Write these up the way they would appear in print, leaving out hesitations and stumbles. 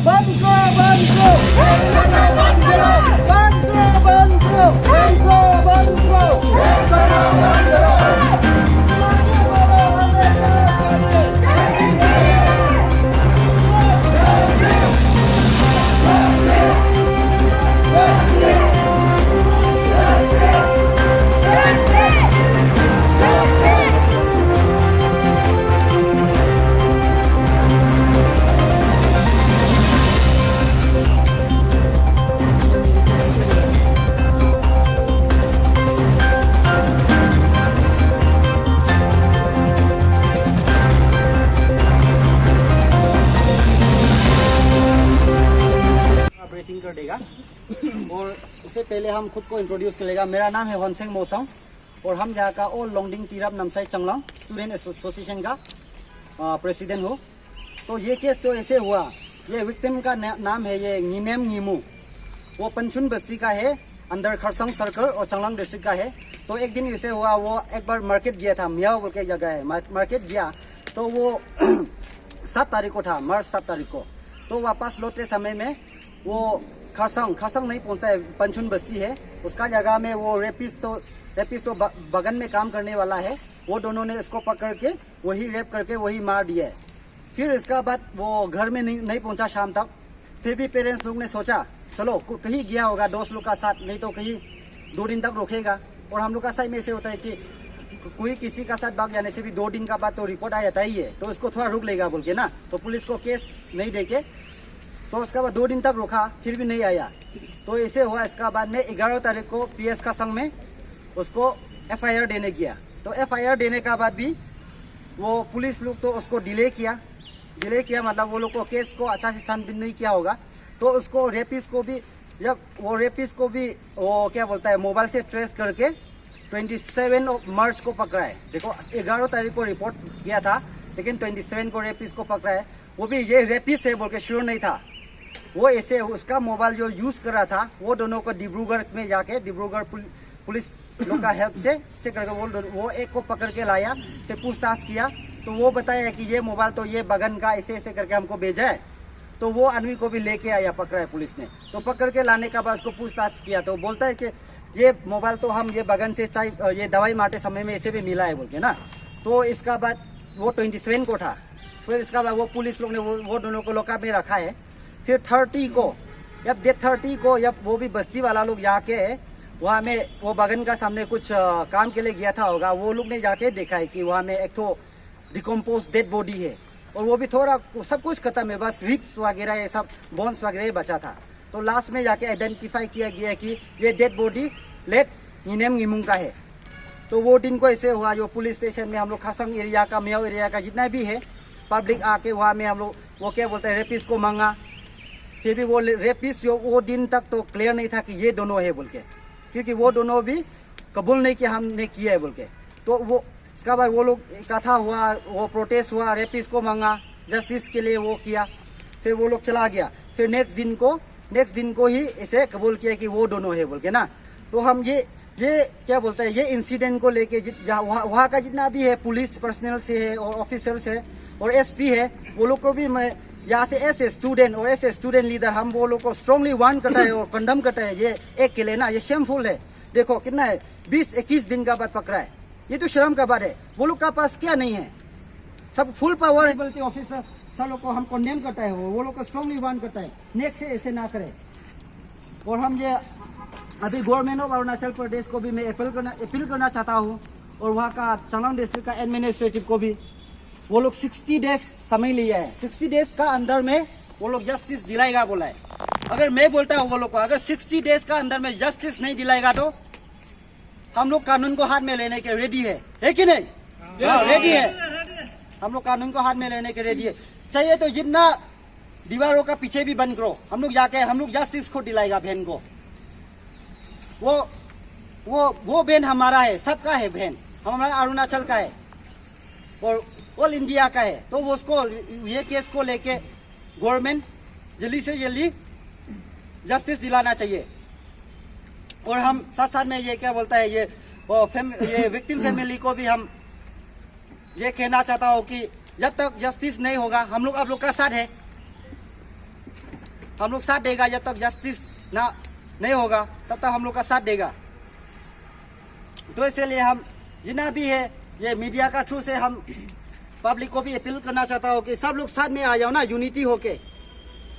बंद करो बंद करो बंद करो बंद करो बंद करो बंद करो बंद करो कर देगा। और उससे पहले हम खुद को इंट्रोड्यूस करेगा। मेरा नाम है होनसेंग मोसांग और हम यहाँ का all Longding Tirap Namsai Changlang student association का प्रेसिडेंट हूँ। तो ये केस तो ऐसे हुआ, ये विक्टिम का नाम है ये नीनेम नीमू, वो पंचुन बस्ती का है, अंडर खरसंग सर्कल और चंगलांग डिस्ट्रिक्ट का है। तो एक दिन ऐसे हुआ, वो एक बार मार्केट गया था, मियाओ बोल के जगह है, मार्केट गया तो वो 7 तारीख को था, मार्च 7 तारीख को। तो वापस लौटते समय में वो खरसंग नहीं पहुंचता है, पंचुन बस्ती है, उसका जगह में वो रेपिस्ट तो बगन में काम करने वाला है, वो दोनों ने इसको पकड़ के वही रेप करके वही मार दिया है। फिर इसका बाद वो घर में नहीं पहुंचा शाम तक। फिर भी पेरेंट्स लोग ने सोचा चलो कहीं गया होगा दोस्त लोग का साथ, नहीं तो कहीं 2 दिन तक रोकेगा। और हम लोग का साइड में ऐसे होता है कि कोई किसी का साथ भाग जाने से भी 2 दिन का बाद तो रिपोर्ट आ जाता ही है, तो इसको थोड़ा रुक लेगा बोल के ना, तो पुलिस को केस नहीं देके तो उसके बाद 2 दिन तक रुका, फिर भी नहीं आया। तो ऐसे हुआ, इसका बाद में 11 तारीख को PS का संघ में उसको FIR देने गया। तो FIR देने का बाद भी वो पुलिस लोग तो उसको डिले किया मतलब वो लोग को केस को अच्छा से छानबीन नहीं किया होगा। तो उसको रेपिस्ट को भी, जब वो रेपिस्ट को भी वो क्या बोलता है मोबाइल से ट्रेस करके 27 मार्च को पकड़ा है। देखो 11 तारीख को रिपोर्ट किया था, लेकिन 27 को रेपिस्ट को पकड़ा है। वो भी ये रेपिस्ट है बोल के श्योर नहीं था, वो ऐसे उसका मोबाइल जो यूज कर रहा था, वो दोनों को डिब्रूगढ़ में जाके डिब्रूगढ़ पुलिस लोग का हेल्प से करके वो एक को पकड़ के लाया। फिर पूछताछ किया तो वो बताया कि ये मोबाइल तो ये बगन का ऐसे करके हमको भेजा है। तो वो आदमी को भी लेके आया, पकड़ा है पुलिस ने। तो पकड़ के लाने का बाद उसको पूछताछ किया तो बोलता है कि ये मोबाइल तो हम ये बगन से चाहे ये दवाई मारते समय में ऐसे भी मिला है बोल के ना। तो इसका बाद वो 27 को था। फिर इसका बाद वो पुलिस लोग ने वो दोनों को लॉकअप में रखा है। फिर 30 को, जब डेट 30 को जब वो भी बस्ती वाला लोग जाके वहाँ में वो बगन का सामने कुछ काम के लिए गया था होगा, वो लोग ने जाके देखा है कि वहाँ में एक तो डिकम्पोज डेड बॉडी है और वो भी थोड़ा सब कुछ खत्म है, बस रिप्स वगैरह ये सब बोन्स वगैरह बचा था। तो लास्ट में जाके आइडेंटिफाई किया गया कि ये डेड बॉडी लेट नीनेम नीमू का है। तो वो दिन को ऐसे हुआ, जो पुलिस स्टेशन में हम लोग खरसंग एरिया का, मियाओ एरिया का जितना भी है पब्लिक आके वहाँ में हम लोग वो क्या बोलते हैं रेपिस्ट को मांगा। फिर भी वो रेपिस्ट जो वो दिन तक तो क्लियर नहीं था कि ये दोनों है बोल के, क्योंकि वो दोनों भी कबूल नहीं किया हमने किया है बोल के। तो वो इसका बाद वो लोग इकट्ठा हुआ, वो प्रोटेस्ट हुआ, रेपिस्ट को मांगा, जस्टिस के लिए वो किया। फिर वो लोग चला गया। फिर नेक्स्ट दिन को ही इसे कबूल किया कि वो दोनों है बोल के ना। तो हम ये क्या बोलते हैं, ये इंसिडेंट को लेके वहाँ का जितना भी है पुलिस पर्सनल से है और ऑफिसर्स है और SP है, वो लोग को भी मैं यहाँ से ऐसे स्टूडेंट और ऐसे स्टूडेंट लीडर हम वो लोग को स्ट्रांगली वार्न करता है और कंडम करता है। ये एक के लिए ना, ये शेमफुल है। देखो कितना है, 20-21 दिन का बाद पकड़ा है, ये तो शर्म का बात है। वो लोग का पास क्या नहीं है, सब फुल पावर है। बोलते ऑफिसर सब लोग को हम कंडेम करता है, वो लोग को स्ट्रांगली वार्न करता है नेक्स्ट से ऐसे ना करे। और हम ये अभी गवर्नमेंट ऑफ अरुणाचल प्रदेश को भी मैं अपील करना चाहता हूँ, और वहाँ का चंगलांग डिस्ट्रिक्ट का एडमिनिस्ट्रेटिव को भी, वो लोग 60 डेज समय लिया है, 60 डेज का अंदर में वो लोग जस्टिस दिलाएगा बोला है। अगर मैं बोलता हूँ वो लोग को, अगर 60 डेज का अंदर में जस्टिस नहीं दिलाएगा तो हम लोग कानून को हाथ में लेने के रेडी है कि नहीं? रेडी है, हम लोग कानून को हाथ में लेने के रेडी है। चाहिए तो जितना दीवारों का पीछे भी बंद करो, हम लोग जाके हम लोग जस्टिस को दिलाएगा बहन को। वो बहन हमारा है, सबका है बहन, हमारा अरुणाचल का है और ऑल इंडिया का है। तो उसको ये केस को लेके गवर्नमेंट जल्दी से जल्दी जस्टिस दिलाना चाहिए। और हम साथ साथ में ये क्या बोलता है, ये विक्टिम फैमिली को भी हम ये कहना चाहता हूँ कि जब तक जस्टिस नहीं होगा हम लोग आप लोग का साथ है। हम लोग साथ देगा। जब तक जस्टिस ना नहीं होगा तब तक हम लोग का साथ देगा। तो इसलिए हम जितना भी है ये मीडिया का थ्रू से हम पब्लिक को भी अपील करना चाहता हूँ कि सब लोग साथ में आ जाओ ना, यूनिटी होके,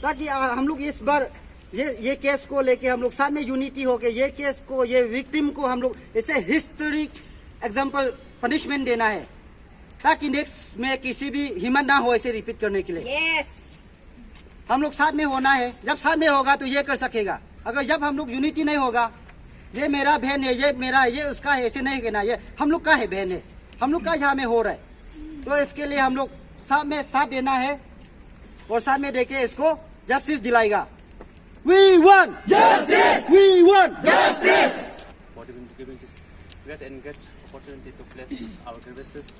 ताकि हम लोग इस बार ये केस को लेके हम लोग साथ में यूनिटी होके ये केस को, ये विक्टिम को हम लोग इसे हिस्टोरिक एग्जाम्पल पनिशमेंट देना है, ताकि नेक्स्ट में किसी भी हिम्मत ना हो इसे रिपीट करने के लिए। यस, हम लोग साथ में होना है। जब साथ में होगा तो ये कर सकेगा। अगर जब हम लोग यूनिटी नहीं होगा, ये मेरा बहन है, ये मेरा, ये उसका है, ऐसे नहीं कहना, ये हम लोग का है, बहन है, हम लोग का यहाँ में हो रहा है। तो इसके लिए हम लोग साथ में साथ देना है और साथ में देके इसको जस्टिस दिलाएगा। We want justice. We want justice. For giving this great and great opportunity to place our grievances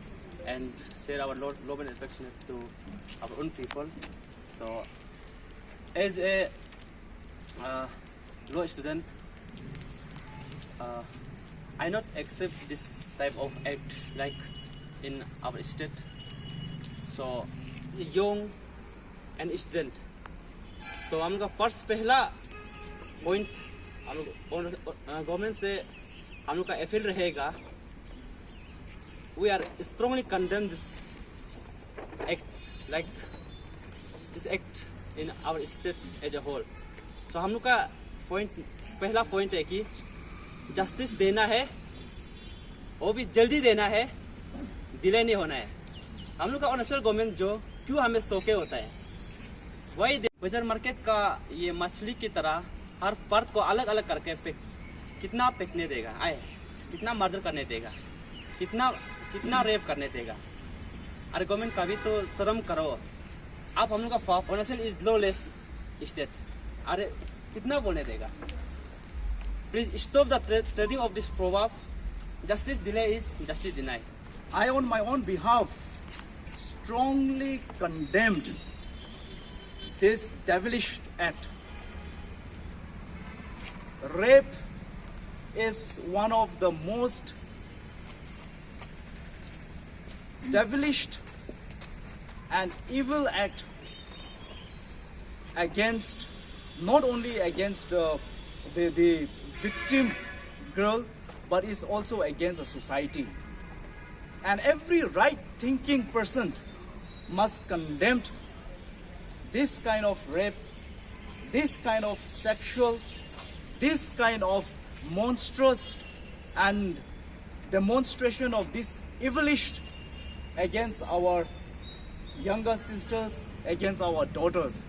and share our love and affection to our own people. So, as a law student, I not accept this type of act like in our state. So, young and student. तो हम लोग का first पहला point हम लोग government से हम लोग का अपील रहेगा, we are strongly condemn this act, like this act in our state as a whole. So हम लोग का पहला पॉइंट है कि जस्टिस देना है, वो भी जल्दी देना है, डिले नहीं होना है। हम लोग का अरुणाचल गवर्नमेंट जो क्यों हमें शौके होता है, वही बाजार मार्केट का ये मछली की तरह हर पार्ट को अलग अलग करके कितना फेंकने देगा, कितना मर्डर करने देगा, कितना रेप करने देगा। अरे गवर्नमेंट का भी तो शर्म करो। आप हम लोग का अरुणाचल इज लॉलेस स्टेट, अरे कितना बोलने देगा। Please stop the trading of this proverb, justice delay is justice deny. I, on my own behalf, strongly condemned this devilish act. Rape is one of the most devilish and evil act against, not only against the victim girl, but is also against the society. And every right-thinking person must condemn this kind of rape, this kind of sexual, this kind of monstrous and demonstration of this evilish against our younger sisters, against our daughters.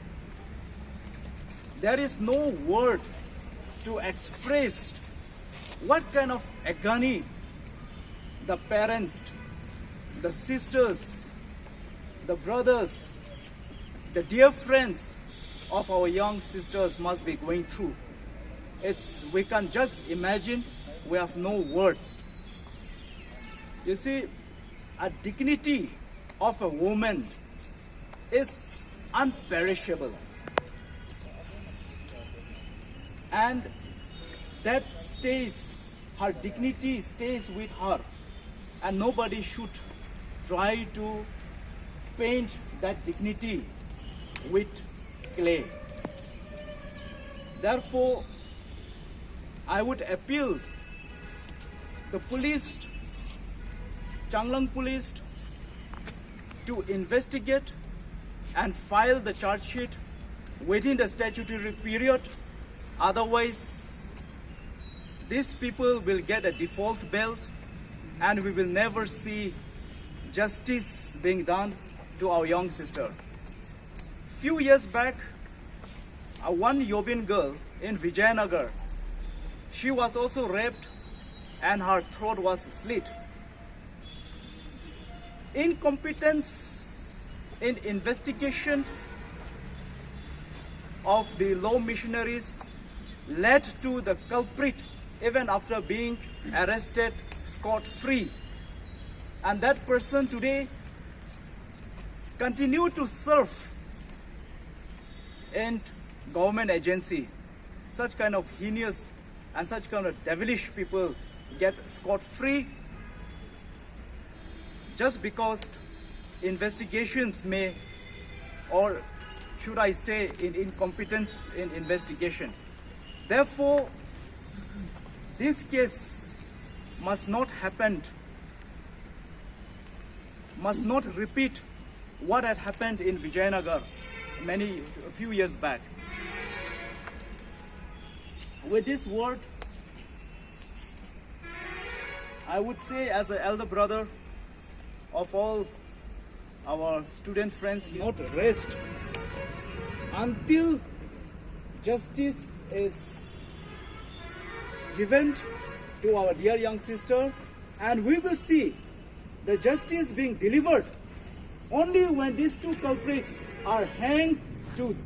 There is no word to express what kind of agony the parents, the sisters, the brothers, the dear friends of our young sisters must be going through. We can just imagine, we have no words. You see, a dignity of a woman is unperishable. And that stays, her dignity stays with her. And nobody should try to paint that dignity with clay. Therefore, I would appeal the police, Changlang police, to investigate and file the charge sheet within the statutory period. Otherwise, these people will get a default belt and we will never see justice being done to our young sister. Few years back, one Yobin girl in Vijayanagar, she was also raped and her throat was slit. Incompetence in investigation of the law missionaries led to the culprit, even after being arrested, scot-free. And that person today continue to serve in government agency. Such kind of heinous and such kind of devilish people get scot-free just because investigations may or should I say, in incompetence in investigation. Therefore, this case must not repeat what had happened in Vijayanagar a few years back. With this word, I would say, as an elder brother of all our student friends, not rest until justice is given to our dear young sister, and we will see the justice being delivered only when these two culprits are hanged to death.